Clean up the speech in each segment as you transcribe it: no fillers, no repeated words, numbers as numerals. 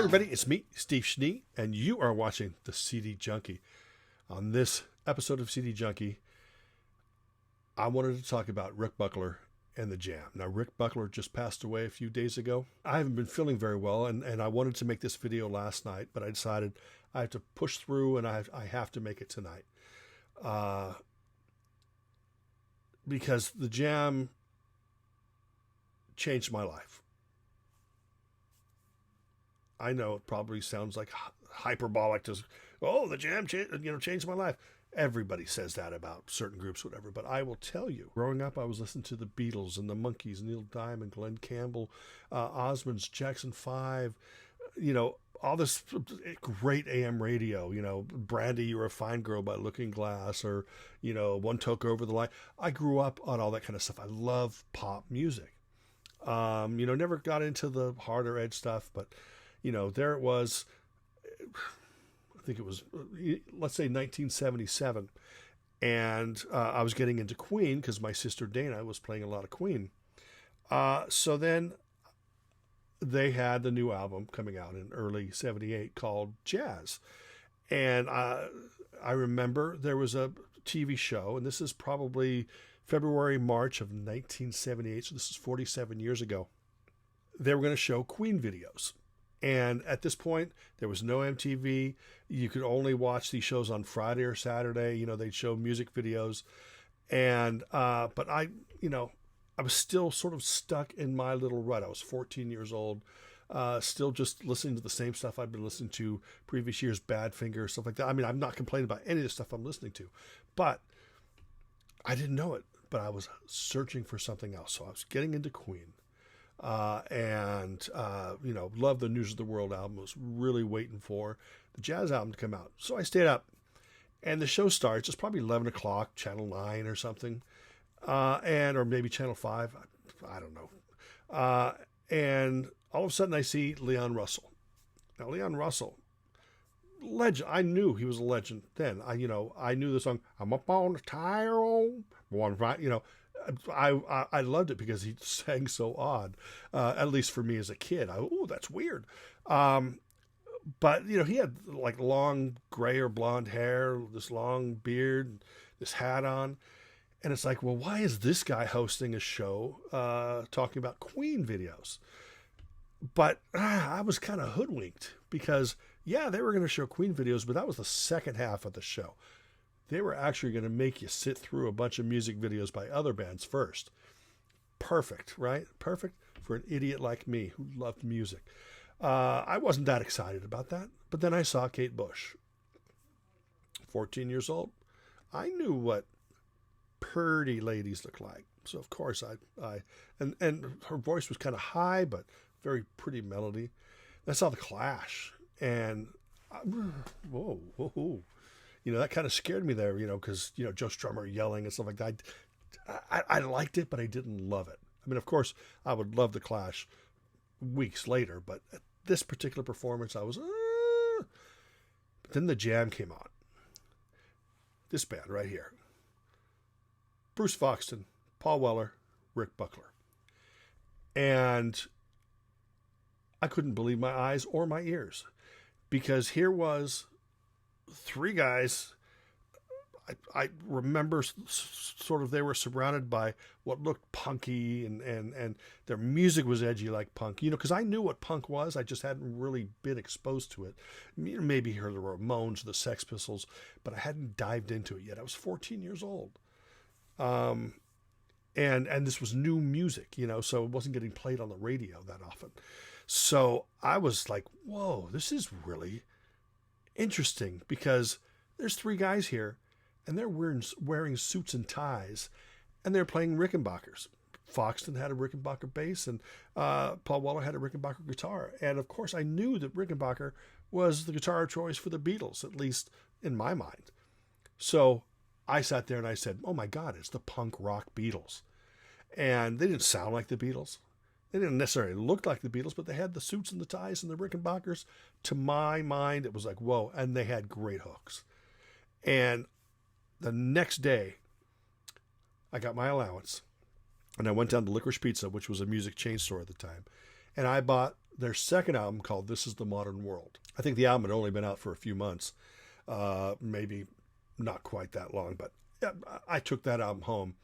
everybody, it's me, Steve Schnee, and you are watching the CD Junkie. On this episode of CD Junkie, I wanted to talk about Rick Buckler and the Jam. Now, Rick Buckler just passed away a few days ago. I haven't been feeling very well, and I wanted to make this video last night, but I decided I have to push through, and I have to make it tonight. Because the Jam changed my life. I know it probably sounds like hyperbolic to, the Jam changed my life. Everybody says that about certain groups, whatever. But I will tell you, growing up, I was listening to the Beatles and the Monkees, Neil Diamond, Glenn Campbell, Osmonds, Jackson 5, all this great AM radio, Brandy, You're a Fine Girl by Looking Glass, or, One Toke Over the Line. I grew up on all that kind of stuff. I love pop music. Never got into the harder edge stuff, but there it was, I think it was, let's say 1977. And I was getting into Queen because my sister Dana was playing a lot of Queen. So then they had the new album coming out in early 78 called Jazz. And I remember there was a TV show, and this is probably February, March of 1978. So this is 47 years ago. They were going to show Queen videos. And at this point, there was no MTV. You could only watch these shows on Friday or Saturday. They'd show music videos. And, but I was still sort of stuck in my little rut. I was 14 years old, still just listening to the same stuff I'd been listening to previous years, Badfinger, stuff like that. I mean, I'm not complaining about any of the stuff I'm listening to, but I didn't know it. But I was searching for something else. So I was getting into Queen. Love the News of the World album. I was really waiting for the Jazz album to come out. So I stayed up, and the show starts. It's probably 11 o'clock, Channel 9 or something, or maybe Channel 5. I don't know. And all of a sudden I see Leon Russell. Now, Leon Russell, legend. I knew he was a legend then. I knew the song, I'm up on the Tyrone. I loved it because he sang so odd, at least for me as a kid. That's weird. But he had like long gray or blonde hair, this long beard, this hat on. And it's like, well, why is this guy hosting a show talking about Queen videos? But I was kind of hoodwinked because, they were going to show Queen videos, but that was the second half of the show. They were actually going to make you sit through a bunch of music videos by other bands first. Perfect, right? Perfect for an idiot like me who loved music. I wasn't that excited about that. But then I saw Kate Bush. 14 years old. I knew what pretty ladies look like. So, of course, and her voice was kind of high, but very pretty melody. I saw The Clash. And, whoa. That kind of scared me there, because, Joe Strummer yelling and stuff like that. I liked it, but I didn't love it. I mean, of course, I would love The Clash weeks later, but at this particular performance, I was, But then the Jam came on. This band right here. Bruce Foxton, Paul Weller, Rick Buckler. And I couldn't believe my eyes or my ears, because here was three guys. I remember sort of they were surrounded by what looked punky, and their music was edgy like punk, because I knew what punk was. I just hadn't really been exposed to it. Maybe heard the Ramones, the Sex Pistols, but I hadn't dived into it yet. I was 14 years old. And this was new music, so it wasn't getting played on the radio that often. So I was like, whoa, this is really interesting, because there's three guys here and they're wearing suits and ties, and they're playing Rickenbackers. Foxton had a Rickenbacker bass, and Paul Weller had a Rickenbacker guitar. And of course I knew that Rickenbacker was the guitar of choice for the Beatles, at least in my mind. So I sat there and I said, oh my God, it's the punk rock Beatles. And they didn't sound like the Beatles. They didn't necessarily look like the Beatles, but they had the suits and the ties and the Rickenbackers. To my mind, it was like, whoa. And they had great hooks. And the next day, I got my allowance, and I went down to Licorice Pizza, which was a music chain store at the time, and I bought their second album called This Is the Modern World. I think the album had only been out for a few months, maybe not quite that long, but I took that album home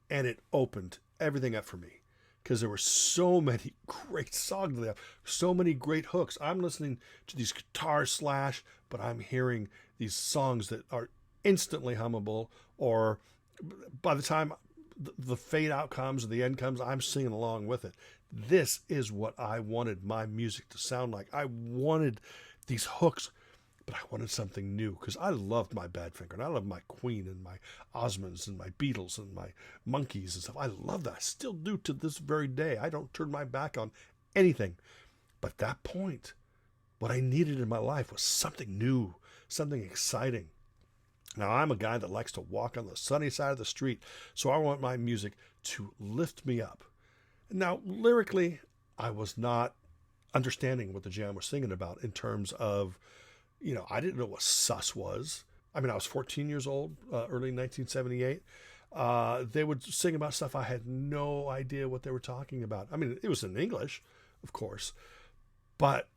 and it opened everything up for me because there were so many great songs there, so many great hooks. I'm listening to these guitars slash, but I'm hearing these songs that are instantly hummable, or by the time the fade out comes or the end comes, I'm singing along with it. This is what I wanted my music to sound like. I wanted these hooks, but I wanted something new because I loved my Badfinger and I loved my Queen and my Osmonds and my Beatles and my Monkees and stuff. I love that. I still do to this very day. I don't turn my back on anything. But at that point, what I needed in my life was something new, something exciting. Now, I'm a guy that likes to walk on the sunny side of the street, so I want my music to lift me up. Now, lyrically, I was not understanding what the Jam was singing about in terms of, I didn't know what sus was. I mean, I was 14 years old, early 1978. They would sing about stuff I had no idea what they were talking about. I mean, it was in English, of course, but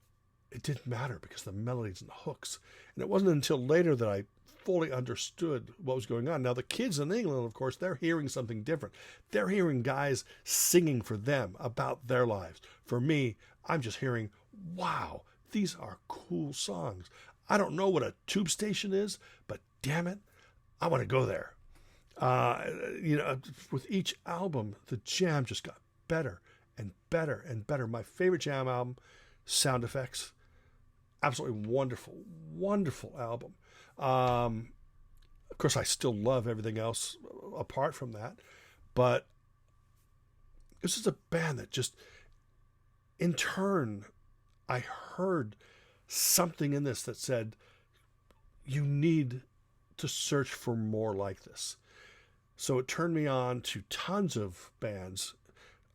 it didn't matter because the melodies and the hooks. And it wasn't until later that I fully understood what was going on. Now, the kids in England, of course, they're hearing something different. They're hearing guys singing for them about their lives. For me, I'm just hearing, wow, these are cool songs. I don't know what a tube station is, but damn it, I want to go there. With each album, the Jam just got better and better and better. My favorite Jam album, Sound Effects, absolutely wonderful, wonderful album. Of course, I still love everything else apart from that, but this is a band that just, in turn, I heard something in this that said, you need to search for more like this. So it turned me on to tons of bands,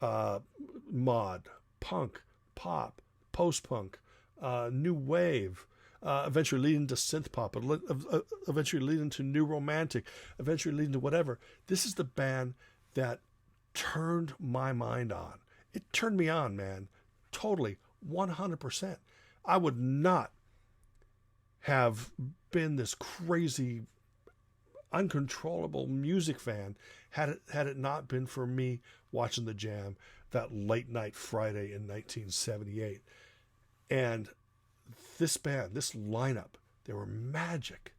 mod, punk, pop, post-punk, new wave, eventually leading to synth pop, eventually leading to new romantic, eventually leading to whatever. This is the band that turned my mind on. It turned me on, man. Totally, 100%. I would not have been this crazy, uncontrollable music fan had it not been for me watching the Jam that late night Friday in 1978. And this band, this lineup, they were magic.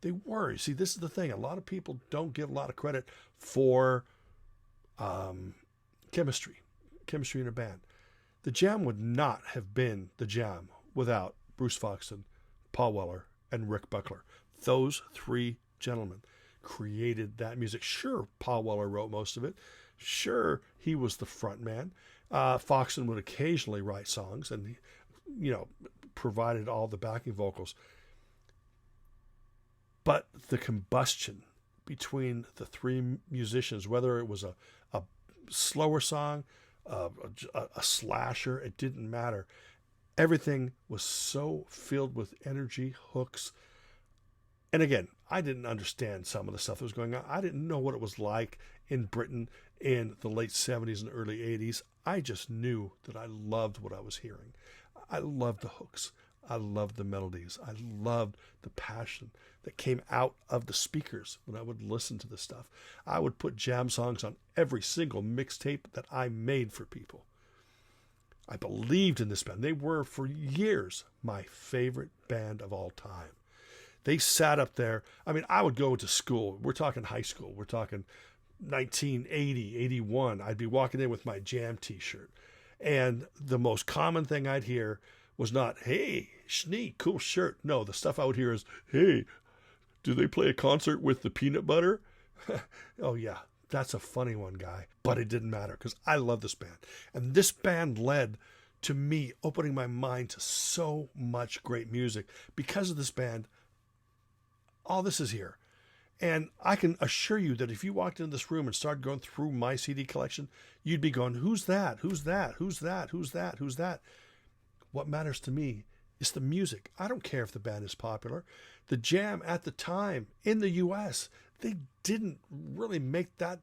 They were. You see, this is the thing. A lot of people don't give a lot of credit for chemistry in a band. The Jam would not have been the Jam without Bruce Foxton, Paul Weller, and Rick Buckler. Those three gentlemen created that music. Sure, Paul Weller wrote most of it. Sure, he was the front man. Foxton would occasionally write songs and, provided all the backing vocals. But the combustion between the three musicians, whether it was a slower song, a slasher, it didn't matter. Everything was so filled with energy, hooks. And again, I didn't understand some of the stuff that was going on. I didn't know what it was like in Britain in the late 70s and early 80s. I just knew that I loved what I was hearing. I loved the hooks. I loved the melodies. I loved the passion that came out of the speakers when I would listen to this stuff. I would put Jam songs on every single mixtape that I made for people. I believed in this band. They were, for years, my favorite band of all time. They sat up there. I mean, I would go to school. We're talking high school. We're talking 1980, 81. I'd be walking in with my Jam t-shirt. And the most common thing I'd hear was not, hey, Schnee, cool shirt. No, the stuff I would hear is, hey, do they play a concert with the peanut butter? Oh, yeah, that's a funny one, guy. But it didn't matter because I love this band. And this band led to me opening my mind to so much great music. Because of this band, all this is here. And I can assure you that if you walked into this room and started going through my CD collection, you'd be going, who's that? Who's that? Who's that? Who's that? Who's that? What matters to me is the music. I don't care if the band is popular. The Jam at the time in the U.S., they didn't really make that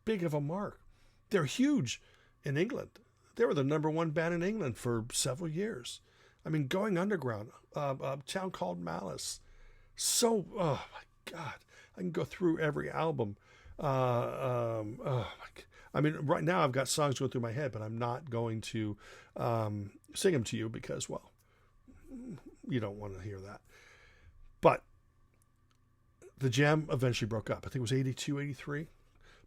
big of a mark. They're huge in England. They were the #1 band in England for several years. I mean, Going Underground, a Town Called Malice. So, oh my God, I can go through every album. I mean, right now I've got songs going through my head, but I'm not going to sing them to you because, well, you don't want to hear that. But the Jam eventually broke up. I think it was 82, 83.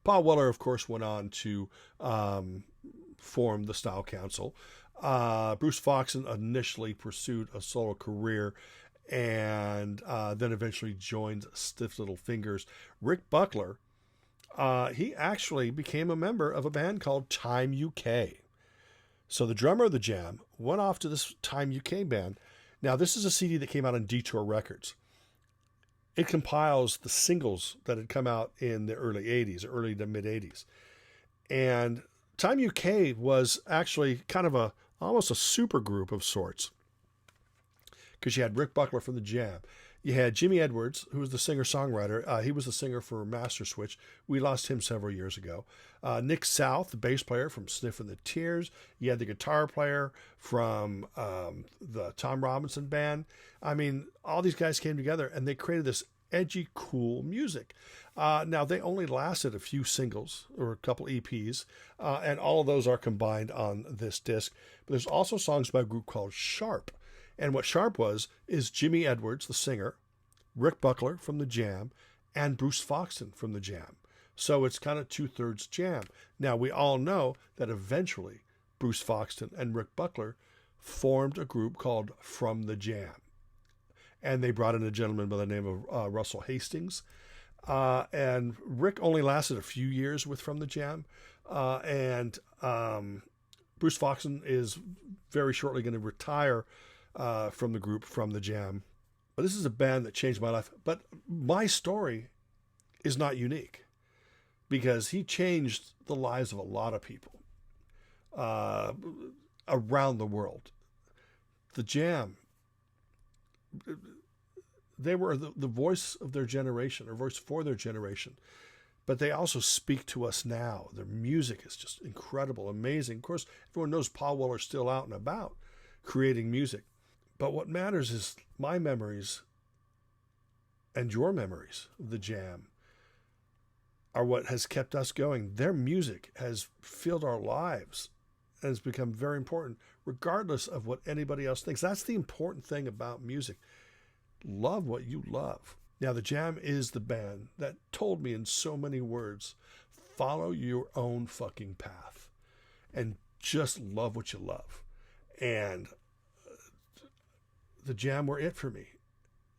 Paul Weller, of course, went on to form the Style Council. Bruce Foxton initially pursued a solo career and then eventually joined Stiff Little Fingers. Rick Buckler, he actually became a member of a band called Time UK. So the drummer of the Jam went off to this Time UK band. Now, this is a CD that came out on Detour Records. It compiles the singles that had come out in the early 80s, early to mid 80s. And Time UK was actually kind of almost a super group of sorts. Because you had Rick Buckler from the Jam. You had Jimmy Edwards, who was the singer-songwriter. He was the singer for Master Switch. We lost him several years ago. Nick South, the bass player from Sniffin' the Tears. You had the guitar player from the Tom Robinson Band. I mean, all these guys came together and they created this edgy, cool music. Now, they only lasted a few singles or a couple EPs, and all of those are combined on this disc. But there's also songs by a group called Sharp. And what Sharp is Jimmy Edwards, the singer, Rick Buckler from the Jam, and Bruce Foxton from the Jam. So it's kind of 2/3 Jam. Now, we all know that eventually Bruce Foxton and Rick Buckler formed a group called From the Jam. And they brought in a gentleman by the name of Russell Hastings. And Rick only lasted a few years with From the Jam. And Bruce Foxton is very shortly going to retire from the group From the Jam. But this is a band that changed my life. But my story is not unique because he changed the lives of a lot of people around the world. The Jam, they were the voice of their generation, or voice for their generation. But they also speak to us now. Their music is just incredible, amazing. Of course, everyone knows Paul Weller's still out and about creating music. But what matters is my memories and your memories of the Jam are what has kept us going. Their music has filled our lives and has become very important, regardless of what anybody else thinks. That's the important thing about music. Love what you love. Now, the Jam is the band that told me in so many words, follow your own fucking path and just love what you love. And the Jam were it for me,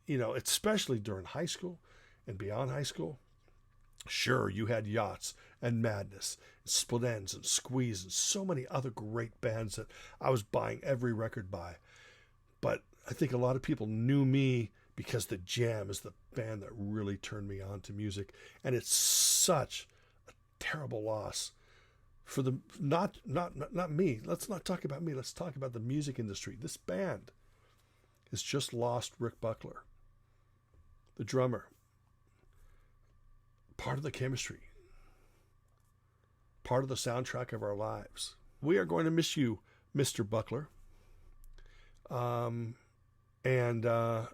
especially during high school and beyond high school. Sure, you had Yachts and Madness, and Split Ends and Squeeze, and so many other great bands that I was buying every record by. But I think a lot of people knew me because the Jam is the band that really turned me on to music. And it's such a terrible loss for the not me. Let's not talk about me. Let's talk about the music industry. This band has just lost Rick Buckler, the drummer, part of the chemistry, part of the soundtrack of our lives. We are going to miss you, Mr. Buckler. And I'm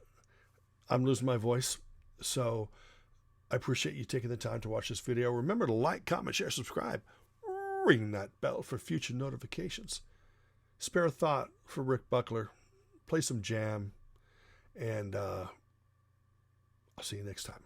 losing my voice, so I appreciate you taking the time to watch this video. Remember to like, comment, share, subscribe. Ring that bell for future notifications. Spare a thought for Rick Buckler. Play some Jam, and I'll see you next time.